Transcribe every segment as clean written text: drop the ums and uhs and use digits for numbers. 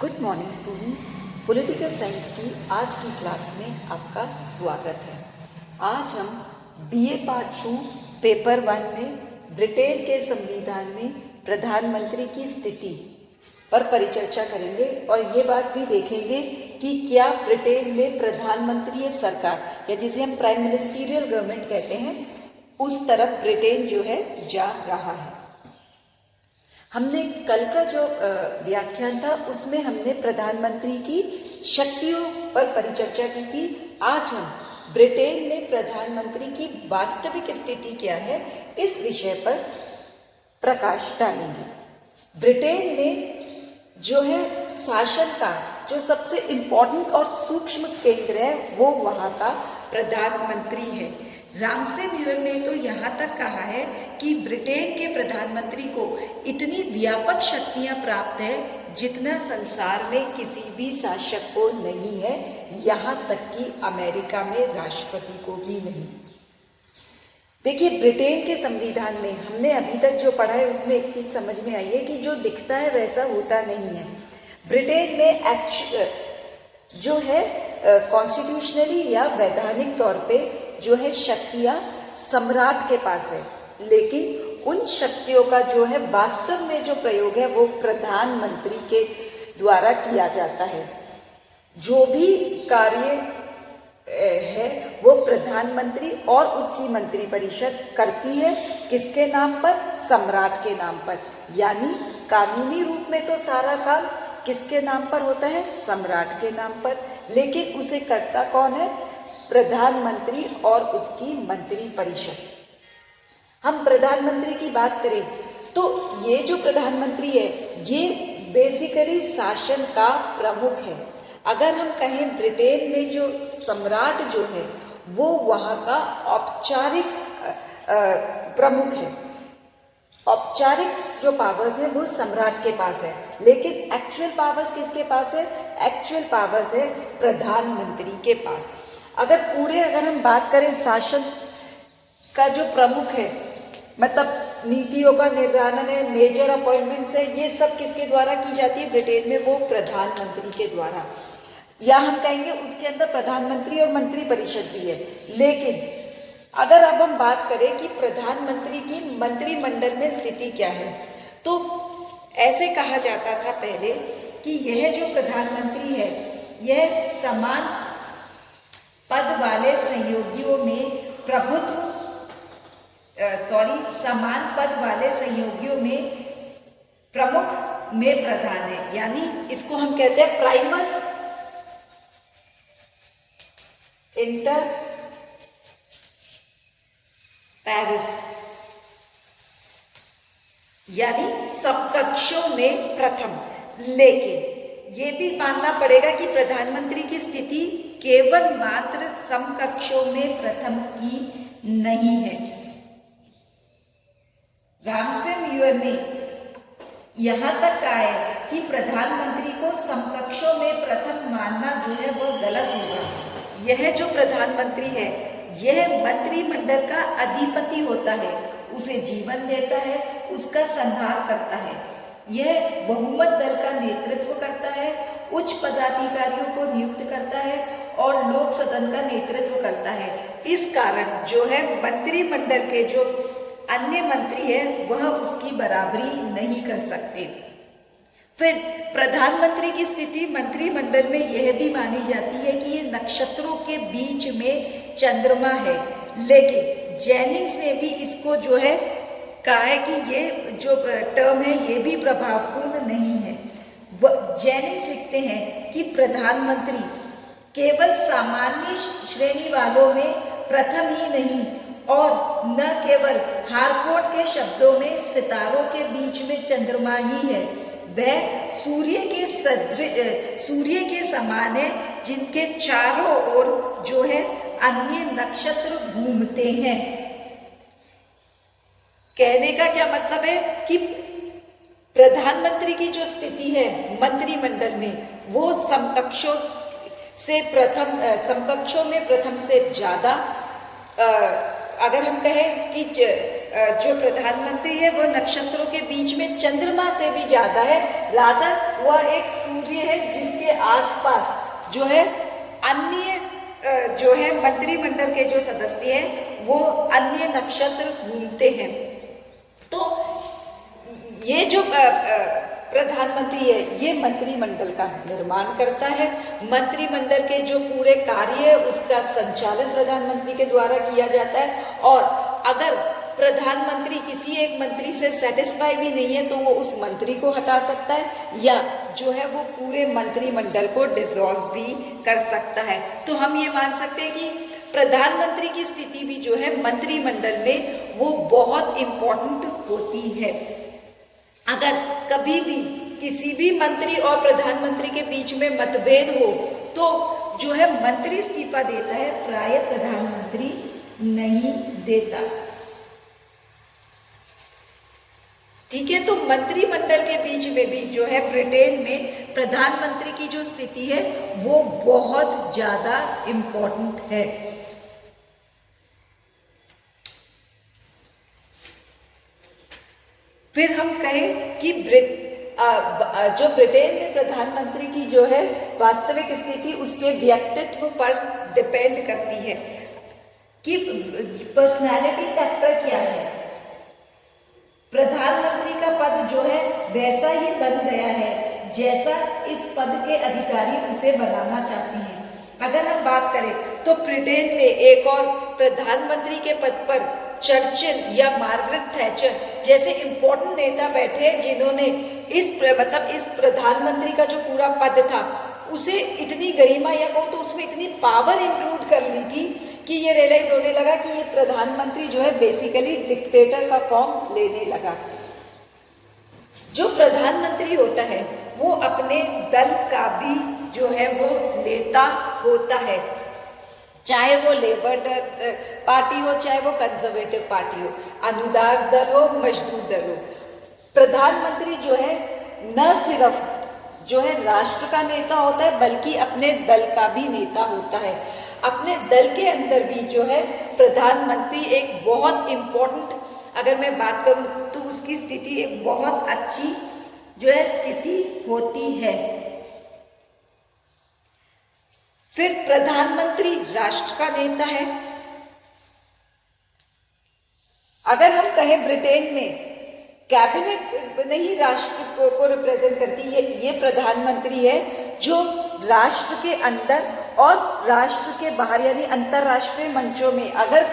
Good morning students. Political science की आज की क्लास में आपका स्वागत है। आज हम बीए पार्ट 2 पेपर 1 में ब्रिटेन के संविधान में प्रधानमंत्री की स्थिति पर परिचर्चा करेंगे और ये बात भी देखेंगे कि क्या ब्रिटेन में प्रधानमंत्री सरकार या जिसे हम प्राइम मिनिस्टीरियल गवर्नमेंट कहते हैं उस तरफ ब्रिटेन जो है जा रहा है। हमने कल का जो व्याख्यान था उसमें हमने प्रधानमंत्री की शक्तियों पर परिचर्चा की थी। आज हम ब्रिटेन में प्रधानमंत्री की वास्तविक स्थिति क्या है इस विषय पर प्रकाश डालेंगे। ब्रिटेन में जो है शासन का जो सबसे इम्पोर्टेंट और सूक्ष्म केंद्र है वो वहाँ का प्रधानमंत्री है। रामसे म्यूयर ने तो यहाँ तक कहा है कि ब्रिटेन के प्रधानमंत्री को इतनी व्यापक शक्तियाँ प्राप्त है जितना संसार में किसी भी शासक को नहीं है, यहाँ तक कि अमेरिका में राष्ट्रपति को भी नहीं। देखिए, ब्रिटेन के संविधान में हमने अभी तक जो पढ़ा है उसमें एक चीज समझ में आई है कि जो दिखता है वैसा होता नहीं है। ब्रिटेन में जो है कॉन्स्टिट्यूशनली या वैधानिक तौर पे जो है शक्तियां सम्राट के पास है, लेकिन उन शक्तियों का जो है वास्तव में जो प्रयोग है वो प्रधानमंत्री के द्वारा किया जाता है। जो भी कार्य है वो प्रधानमंत्री और उसकी मंत्रिपरिषद करती है। किसके नाम पर? सम्राट के नाम पर। यानी कानूनी रूप में तो सारा काम किसके नाम पर होता है? सम्राट के नाम पर, लेकिन उसे करता कौन है? प्रधानमंत्री और उसकी मंत्रिपरिषद। हम प्रधानमंत्री की बात करें तो ये जो प्रधानमंत्री है ये बेसिकली शासन का प्रमुख है। अगर हम कहें ब्रिटेन में जो सम्राट जो है वो वहाँ का औपचारिक प्रमुख है। औपचारिक जो पावर्स है वो सम्राट के पास है, लेकिन एक्चुअल पावर्स किसके पास है? एक्चुअल पावर्स है प्रधानमंत्री के पास। अगर हम बात करें शासन का जो प्रमुख है, मतलब नीतियों का निर्धारण है, मेजर अपॉइंटमेंट्स है, ये सब किसके द्वारा की जाती है ब्रिटेन में? वो प्रधानमंत्री के द्वारा। या हम कहेंगे उसके अंदर प्रधानमंत्री और मंत्रिपरिषद भी है। लेकिन अगर अब हम बात करें कि प्रधानमंत्री की मंत्रिमंडल में स्थिति क्या है, तो ऐसे कहा जाता था पहले कि यह जो प्रधानमंत्री है यह समान पद वाले संयोगियों में समान पद वाले संयोगियों में प्रमुख में प्रधान है। यानी इसको हम कहते हैं प्राइमस इंटर पैरिस, यानी समकक्षों में प्रथम। लेकिन ये भी मानना पड़ेगा कि प्रधानमंत्री की स्थिति केवल मात्र समकक्षों में प्रथम की नहीं है। रामसे म्यूयर ने यहां तक कहा है कि प्रधानमंत्री को समकक्षों में प्रथम मानना जो है वो गलत होगा। यह जो प्रधानमंत्री है यह मंत्रिमंडल का अधिपति होता है, उसे जीवन देता है, उसका संहार करता है, यह बहुमत दल का नेतृत्व करता है, उच्च पदाधिकारियों को नियुक्त करता है और लोक सदन का नेतृत्व करता है। इस कारण जो है मंत्रिमंडल के जो अन्य मंत्री है वह उसकी बराबरी नहीं कर सकते। फिर प्रधानमंत्री की स्थिति मंत्रिमंडल में यह भी मानी जाती है कि ये नक्षत्रों के बीच में चंद्रमा है। लेकिन जेनिंग्स ने भी इसको जो है कहा है कि ये जो टर्म है ये भी प्रभावपूर्ण नहीं है। जेनिंग्स लिखते हैं कि प्रधानमंत्री केवल सामान्य श्रेणी वालों में प्रथम ही नहीं और न केवल हारकोर्ट के शब्दों में सितारों के बीच में चंद्रमा ही है, वह सूर्य के समान है जिनके चारों ओर जो है अन्य नक्षत्र घूमते हैं। कहने का क्या मतलब है कि प्रधानमंत्री की जो स्थिति है मंत्रिमंडल में वो समकक्षों में प्रथम से ज्यादा अगर हम कहें कि जो प्रधानमंत्री है वो नक्षत्रों के बीच में चंद्रमा से भी ज्यादा है, रादर वह एक सूर्य है जिसके आसपास जो है अन्य जो है मंत्रिमंडल के जो सदस्य हैं वो अन्य नक्षत्र घूमते हैं। तो ये जो प्रधानमंत्री है ये मंत्रिमंडल का निर्माण करता है। मंत्रिमंडल के जो पूरे कार्य है उसका संचालन प्रधानमंत्री के द्वारा किया जाता है, और अगर प्रधानमंत्री किसी एक मंत्री से सेटिस्फाई भी नहीं है तो वो उस मंत्री को हटा सकता है, या जो है वो पूरे मंत्रिमंडल को डिसॉल्व भी कर सकता है। तो हम ये मान सकते हैं कि प्रधानमंत्री की स्थिति भी जो है मंत्रिमंडल में वो बहुत इम्पोर्टेंट होती है। अगर कभी भी किसी भी मंत्री और प्रधानमंत्री के बीच में मतभेद हो तो जो है मंत्री इस्तीफा देता है, प्राय प्रधानमंत्री नहीं देता। ठीक है, तो मंत्रिमंडल के बीच में भी जो है ब्रिटेन में प्रधानमंत्री की जो स्थिति है वो बहुत ज्यादा इम्पोर्टेंट है। फिर हम कहें कि जो ब्रिटेन में प्रधानमंत्री की जो है वास्तविक स्थिति उसके व्यक्तित्व पर डिपेंड करती है कि पर्सनालिटी फैक्टर क्या है। प्रधानमंत्री का पद जो है वैसा ही बन गया है जैसा इस पद के अधिकारी उसे बनाना चाहते हैं। अगर हम बात करें तो ब्रिटेन में एक और प्रधानमंत्री के पद पर चर्चिल या मार्गरेट थैचर जैसे इंपॉर्टेंट नेता बैठे जिन्होंने इस प्रधानमंत्री का जो पूरा पद था उसे इतनी गरिमा या कहो तो उसमें इतनी पावर इंक्लूड कर ली थी कि ये रियलाइज होने लगा कि ये प्रधानमंत्री जो है बेसिकली डिक्टेटर का फॉर्म लेने लगा। जो प्रधानमंत्री होता है वो अपने दल का भी जो है वो नेता होता है, चाहे वो लेबर पार्टी हो चाहे वो कंजर्वेटिव पार्टी हो, अनुदान दल हो मजदूर दल हो। प्रधानमंत्री जो है न सिर्फ जो है राष्ट्र का नेता होता है बल्कि अपने दल का भी नेता होता है। अपने दल के अंदर भी जो है प्रधानमंत्री एक बहुत इम्पोर्टेंट, अगर मैं बात करूं तो उसकी स्थिति एक बहुत अच्छी जो है स्थिति होती है। फिर प्रधानमंत्री राष्ट्र का नेता है। अगर हम कहें ब्रिटेन में कैबिनेट नहीं राष्ट्र को रिप्रेजेंट करती है, ये प्रधानमंत्री है जो राष्ट्र के अंदर और राष्ट्र के बाहर यानी अंतर्राष्ट्रीय मंचों में अगर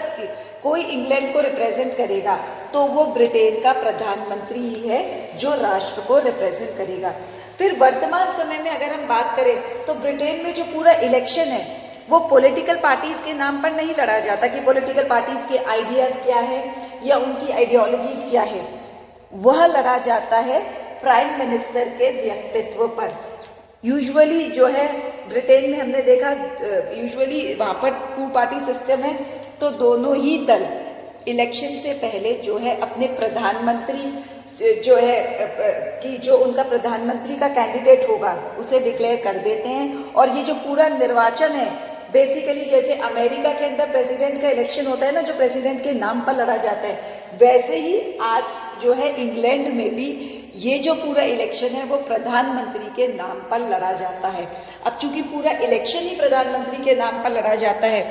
कोई इंग्लैंड को रिप्रेजेंट करेगा तो वो ब्रिटेन का प्रधानमंत्री ही है जो राष्ट्र को रिप्रेजेंट करेगा। फिर वर्तमान समय में अगर हम बात करें तो ब्रिटेन में जो पूरा इलेक्शन है वो पॉलिटिकल पार्टीज के नाम पर नहीं लड़ा जाता कि पॉलिटिकल पार्टीज के आइडियाज क्या है या उनकी आइडियोलॉजीज क्या है, वह लड़ा जाता है प्राइम मिनिस्टर के व्यक्तित्व पर। यूजुअली जो है ब्रिटेन में हमने देखा यूजुअली वहाँ पर 2 पार्टी सिस्टम है, तो दोनों ही दल इलेक्शन से पहले जो है अपने प्रधानमंत्री जो है कि जो उनका प्रधानमंत्री का कैंडिडेट होगा उसे डिक्लेयर कर देते हैं। और ये जो पूरा निर्वाचन है बेसिकली जैसे अमेरिका के अंदर प्रेसिडेंट का इलेक्शन होता है ना, जो प्रेसिडेंट के नाम पर लड़ा जाता है, वैसे ही आज जो है इंग्लैंड में भी ये जो पूरा इलेक्शन है वो प्रधानमंत्री के नाम पर लड़ा जाता है। अब चूंकि पूरा इलेक्शन ही प्रधानमंत्री के नाम पर लड़ा जाता है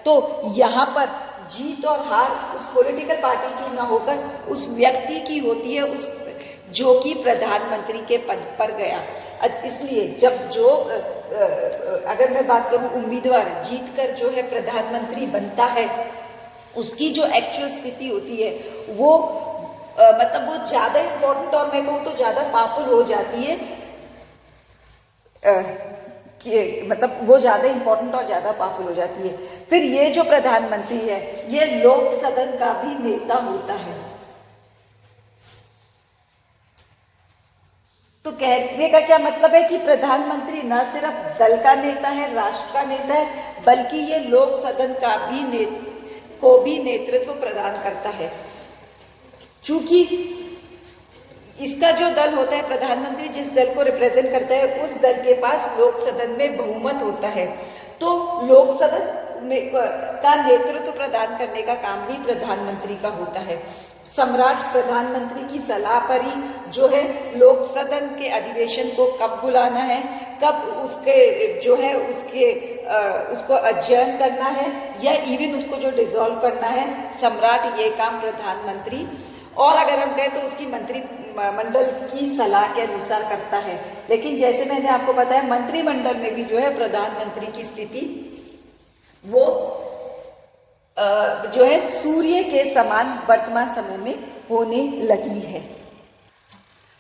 तो यहाँ पर जीत और हार उस पॉलिटिकल पार्टी की ना होकर उस व्यक्ति की होती है, उस जो कि प्रधानमंत्री के पद पर गया। इसलिए जब जो अगर मैं बात करूं उम्मीदवार जीतकर जो है प्रधानमंत्री बनता है उसकी जो एक्चुअल स्थिति होती है वो मतलब वो ज़्यादा इम्पोर्टेंट और मैं कहूँ तो ज़्यादा पावरफुल हो जाती है मतलब वो ज़्यादा इम्पोर्टेंट और ज़्यादा पावरफुल हो जाती है। फिर ये जो प्रधानमंत्री है ये लोक सदन का भी नेता होता है। तो कहने का क्या मतलब है कि प्रधानमंत्री न सिर्फ दल का नेता है, राष्ट्र का नेता है, बल्कि ये लोक सदन का भी नेतृत्व प्रदान करता है। चूंकि इसका जो दल होता है, प्रधानमंत्री जिस दल को रिप्रेजेंट करता है उस दल के पास लोक सदन में बहुमत होता है। तो लोक सदन का नेतृत्व प्रदान करने का काम भी प्रधानमंत्री का होता है। सम्राट प्रधानमंत्री की सलाह पर ही जो है लोक सदन के अधिवेशन को कब बुलाना है, कब उसके जो है उसको अध्ययन करना है या इवन उसको जो डिसॉल्व करना है, सम्राट ये काम प्रधानमंत्री और अगर हम कहें तो उसकी मंत्रिमंडल की सलाह के अनुसार करता है। लेकिन जैसे मैंने आपको बताया मंत्रिमंडल में भी जो है प्रधानमंत्री की स्थिति वो जो है सूर्य के समान वर्तमान समय में होने लगी है।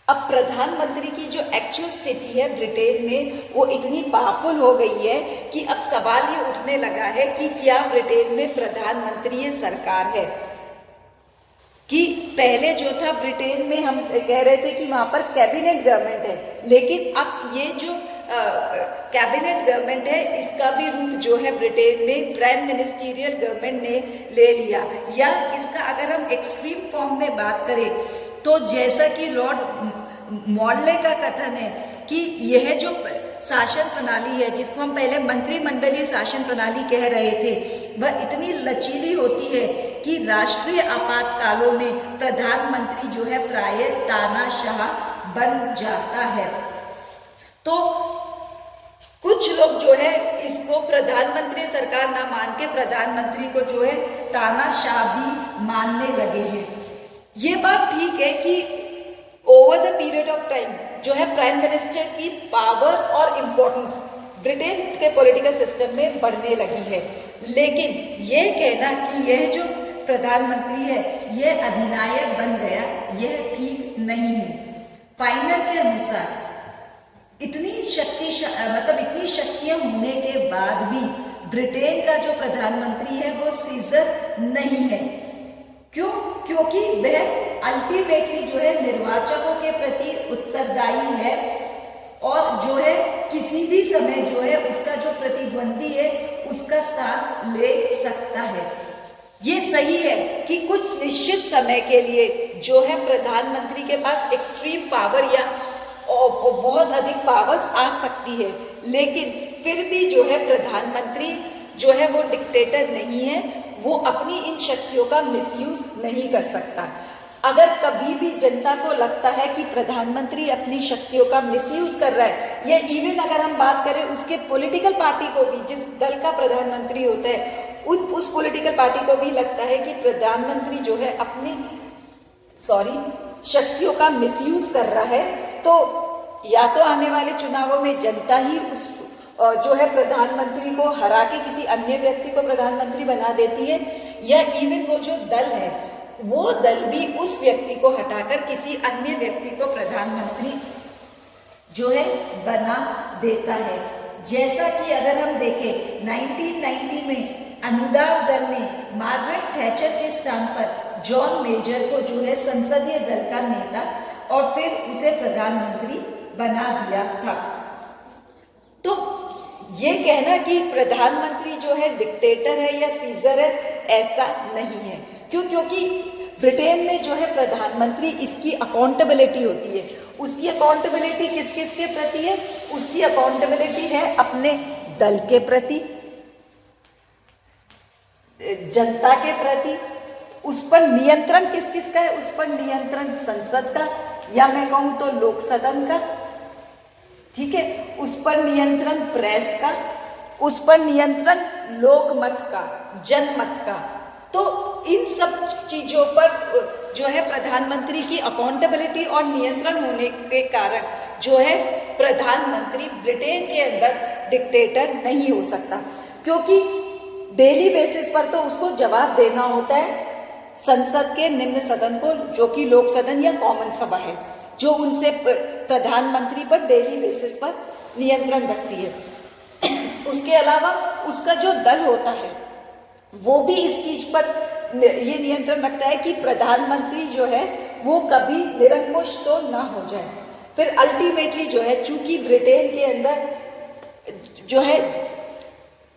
अब प्रधानमंत्री की जो एक्चुअल स्थिति है ब्रिटेन में वो इतनी पावरफुल हो गई है कि अब सवाल ये उठने लगा है कि क्या ब्रिटेन में प्रधानमंत्री सरकार है। कि पहले जो था ब्रिटेन में हम कह रहे थे कि वहां पर कैबिनेट गवर्नमेंट है, लेकिन अब ये जो कैबिनेट गवर्नमेंट है इसका भी रूप जो है ब्रिटेन में प्राइम मिनिस्टीरियल गवर्नमेंट ने ले लिया। या इसका अगर हम एक्सट्रीम फॉर्म में बात करें तो जैसा कि लॉर्ड मॉडले का कथन है कि यह जो शासन प्रणाली है जिसको हम पहले मंत्रिमंडलीय शासन प्रणाली कह रहे थे वह इतनी लचीली होती है कि राष्ट्रीय आपातकालों में प्रधानमंत्री जो है प्राय तानाशाह बन जाता है। तो कुछ लोग जो है इसको प्रधानमंत्री सरकार ना मान के प्रधानमंत्री को जो है तानाशाह भी मानने लगे हैं। ये बात ठीक है कि over the period of time जो है प्राइम मिनिस्टर की पावर और इम्पोर्टेंस ब्रिटेन के पॉलिटिकल सिस्टम में बढ़ने लगी है, लेकिन यह कहना कि यह जो प्रधानमंत्री है यह अधिनायक बन गया यह ठीक नहीं है। फाइनल के अनुसार इतनी शक्तियां होने के बाद भी ब्रिटेन का जो प्रधानमंत्री है वो सीजर नहीं है। क्यों? क्योंकि वह अल्टीमेटली जो है निर्वाचकों के प्रति उत्तरदायी है और जो है किसी भी समय जो है उसका जो प्रतिद्वंदी है उसका स्थान ले सकता है। ये सही है कि कुछ निश्चित समय के लिए जो है प्रधानमंत्री के पास एक्सट्रीम पावर या बहुत अधिक पावर्स आ सकती है, लेकिन फिर भी जो है प्रधानमंत्री जो है वो डिक्टेटर नहीं है, वो अपनी इन शक्तियों का मिसयूज नहीं कर सकता। अगर कभी भी जनता को लगता है कि प्रधानमंत्री अपनी शक्तियों का मिसयूज कर रहा है या इवन अगर हम बात करें उसके पॉलिटिकल पार्टी को भी, जिस दल का प्रधानमंत्री होता है उस पॉलिटिकल पार्टी को भी लगता है कि प्रधानमंत्री जो है अपनी शक्तियों का मिसयूज कर रहा है, तो या तो आने वाले चुनावों में जनता ही उस जो है प्रधानमंत्री को हरा के किसी अन्य व्यक्ति को प्रधानमंत्री बना देती है, या इवन वो जो दल है वो दल भी उस व्यक्ति को हटाकर किसी अन्य व्यक्ति को प्रधानमंत्री जो है बना देता है। जैसा कि अगर हम देखें 1990 में अनुदान दल ने मार्गरेट थैचर के स्थान पर जॉन मेजर को जो है संसदीय दल का नेता और फिर उसे प्रधानमंत्री बना दिया था। तो ये कहना कि प्रधानमंत्री जो है डिक्टेटर है या सीजर है, ऐसा नहीं है। क्यों? क्योंकि ब्रिटेन में जो है प्रधानमंत्री इसकी अकाउंटेबिलिटी होती है। उसकी अकाउंटेबिलिटी किस किस के प्रति है? उसकी अकाउंटेबिलिटी है अपने दल के प्रति, जनता के प्रति। उस पर नियंत्रण किस किस का है? उस पर नियंत्रण संसद का या मैं कहूं तो लोक सदन का, ठीक है। उस पर नियंत्रण प्रेस का, उस पर नियंत्रण लोकमत का, जनमत का। तो इन सब चीजों पर जो है प्रधानमंत्री की अकाउंटेबिलिटी और नियंत्रण होने के कारण जो है प्रधानमंत्री ब्रिटेन के अंदर डिक्टेटर नहीं हो सकता, क्योंकि डेली बेसिस पर तो उसको जवाब देना होता है संसद के निम्न सदन को, जो कि लोक सदन या कॉमन सभा है, जो उनसे प्रधानमंत्री पर डेली बेसिस पर नियंत्रण रखती है। उसके अलावा उसका जो दल होता है वो भी इस चीज पर ये नियंत्रण रखता है कि प्रधानमंत्री जो है वो कभी निरंकुश तो ना हो जाए। फिर अल्टीमेटली जो है, चूंकि ब्रिटेन के अंदर जो है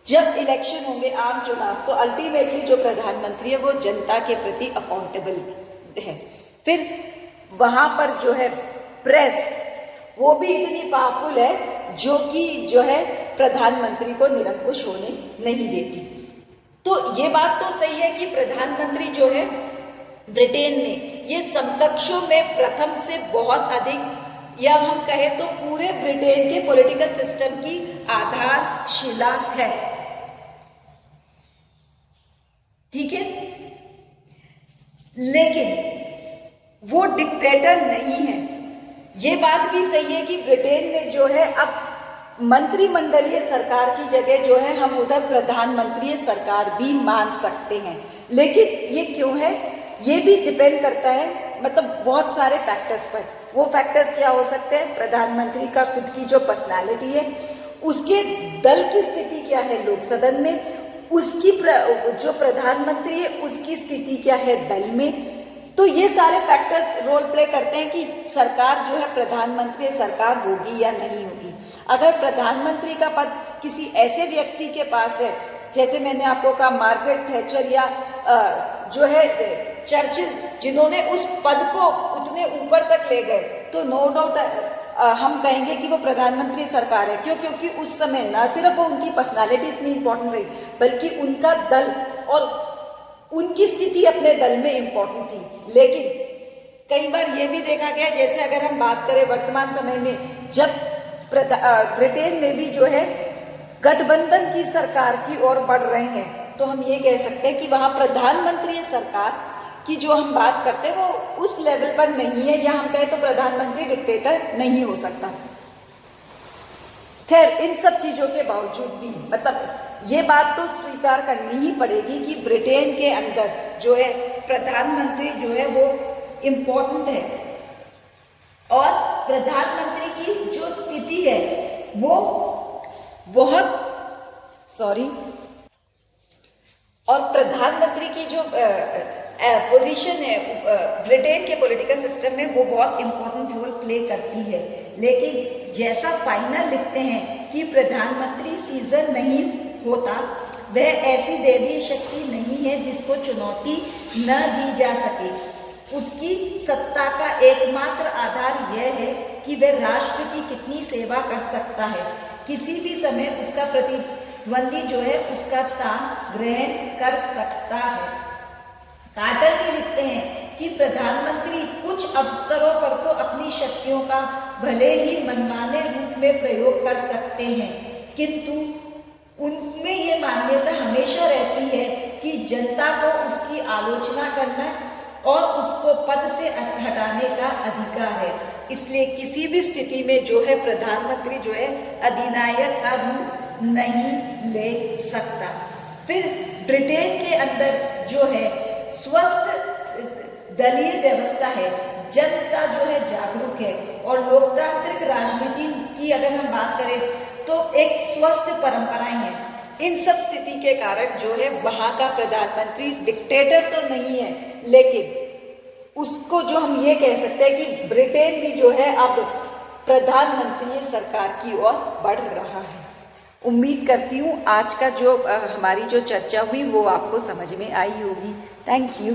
जब इलेक्शन होंगे आम चुनाव, तो अल्टीमेटली जो प्रधानमंत्री है वो जनता के प्रति अकाउंटेबल है। फिर वहां पर जो है प्रेस वो भी इतनी पावरफुल है जो कि जो है प्रधानमंत्री को निरंकुश होने नहीं देती। तो ये बात तो सही है कि प्रधानमंत्री जो है ब्रिटेन में ये समकक्षों में प्रथम से बहुत अधिक, या हम कहें तो पूरे ब्रिटेन के पॉलिटिकल सिस्टम की आधारशिला है। ठीक है, लेकिन वो डिक्टेटर नहीं है। ये बात भी सही है कि ब्रिटेन में जो है अब मंत्रिमंडलीय सरकार की जगह जो है हम उधर प्रधानमंत्री सरकार भी मान सकते हैं। लेकिन ये क्यों है, ये भी डिपेंड करता है मतलब बहुत सारे फैक्टर्स पर। वो फैक्टर्स क्या हो सकते हैं, प्रधानमंत्री का खुद की जो पर्सनालिटी है, उसके दल की स्थिति क्या है लोक सदन में, उसकी जो प्रधानमंत्री है उसकी स्थिति क्या है दल में। तो ये सारे फैक्टर्स रोल प्ले करते हैं कि सरकार जो है प्रधानमंत्री सरकार होगी या नहीं होगी। अगर प्रधानमंत्री का पद किसी ऐसे व्यक्ति के पास है, जैसे मैंने आपको कहा मार्गरेट थैचर या जो है चर्चिल, जिन्होंने उस पद को उतने ऊपर तक ले गए, तो नो डाउट हम कहेंगे कि वो प्रधानमंत्री सरकार है। क्यों? क्योंकि उस समय न सिर्फ वो उनकी पर्सनालिटी इतनी इंपॉर्टेंट रही, बल्कि उनका दल और उनकी स्थिति अपने दल में इंपॉर्टेंट थी। लेकिन कई बार ये भी देखा गया, जैसे अगर हम बात करें वर्तमान समय में, जब ब्रिटेन में भी जो है गठबंधन की सरकार की ओर बढ़ रहे हैं, तो हम ये कह सकते हैं कि वहाँ प्रधानमंत्री सरकार की जो हम बात करते हैं वो उस लेवल पर नहीं है, या हम कहें तो प्रधानमंत्री डिक्टेटर नहीं हो सकता। खैर, इन सब चीजों के बावजूद भी मतलब ये बात तो स्वीकार करनी ही पड़ेगी कि ब्रिटेन के अंदर जो है प्रधानमंत्री जो है वो इम्पोर्टेंट है, और प्रधानमंत्री की जो स्थिति है वो बहुत और प्रधानमंत्री की जो पोजीशन है ब्रिटेन के पॉलिटिकल सिस्टम में वो बहुत इम्पोर्टेंट रोल प्ले करती है। लेकिन जैसा फाइनल लिखते हैं कि प्रधानमंत्री सीजन नहीं होता, वह ऐसी दैवीय शक्ति नहीं है जिसको चुनौती न दी जा सके। उसकी सत्ता का एकमात्र आधार यह है कि वह राष्ट्र की कितनी सेवा कर सकता है। किसी भी समय उसका प्रतिद्वंदी जो है उसका स्थान ग्रहण कर सकता है। कार्टर भी लिखते हैं कि प्रधानमंत्री कुछ अवसरों पर तो अपनी शक्तियों का भले ही मनमाने रूप में प्रयोग कर सकते हैं, किंतु उनमें ये मान्यता हमेशा रहती है कि जनता को उसकी आलोचना करना और उसको पद से हटाने का अधिकार है। इसलिए किसी भी स्थिति में जो है प्रधानमंत्री जो है अधिनायक का रूप नहीं ले सकता। फिर ब्रिटेन के अंदर जो है स्वस्थ दलीय व्यवस्था है, जनता जो है जागरूक है, और लोकतांत्रिक राजनीति की अगर हम बात करें तो एक स्वस्थ परंपराएं हैं। इन सब स्थिति के कारण जो है वहां का प्रधानमंत्री डिक्टेटर तो नहीं है, लेकिन उसको जो हम ये कह सकते हैं कि ब्रिटेन भी जो है अब प्रधानमंत्री सरकार की ओर बढ़ रहा है। उम्मीद करती हूँ आज का जो हमारी जो चर्चा हुई वो आपको समझ में आई होगी। Thank you.